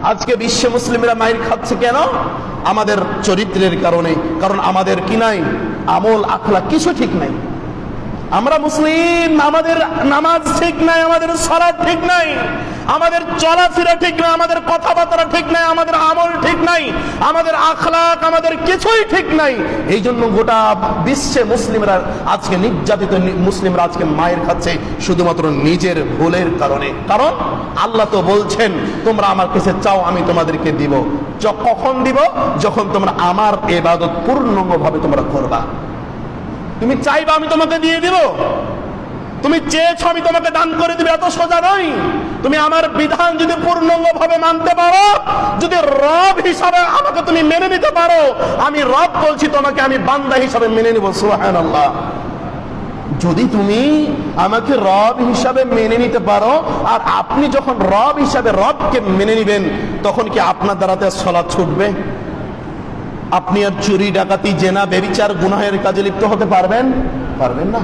আজকে বিশ্বে মুসলিমরা মাইর খাচ্ছে কেন? আমাদের চরিত্রের কারণে। কারণ আমাদের কি নাই? আমল আখলাক কিছু ঠিক নাই। আমরা মুসলিম, আমাদের নামাজ ঠিক নাই, আমাদের সালাত ঠিক নাই, আমাদের চলাফেরা ঠিক নাই, আমাদের কথাবার্তা ঠিক নাই, আমাদের আমল ঠিক নাই, আমাদের আখলাক, আমাদের কিছুই ঠিক নাই। এই জন্য গোটা বিশ্বে মুসলিমরা আজকে নির্যাতিত, মুসলিমরা আজকে মায়ের খাচ্ছে শুধুমাত্র নিজের ভুলের কারণে। কারণ আল্লাহ তো বলছেন তোমরা আমার কাছে চাও, আমি তোমাদেরকে দিব। কখন দিব? যখন তোমরা আমার ইবাদত পূর্ণাঙ্গভাবে তোমরা করবা। তুমি চাইবা আমি তোমাকে দিয়ে দিব, তুমি চেয়েছো আমি তোমাকে দান করে দিব, এত সোজা নয়। তুমি আমার বিধান যদি পূর্ণাঙ্গভাবে মানতে পারো, যদি রব হিসাবে আমাকে তুমি মেনে নিতে পারো, আমি রব বলছি তোমাকে আমি বান্দা হিসাবে মেনে নিব। সুবহানাল্লাহ। যদি তুমি আমাকে রব হিসাবে মেনে নিতে পারো, আর আপনি যখন রব হিসাবে রবকে মেনে নিবেন, তখন কি আপনার দ্বারাতে সালাত ছুটবে? আপনি আর চুরি ডাকাতি জেনা ব্যভিচার গুনাহের কাজে লিপ্ত হতে পারবেন? পারবেন না।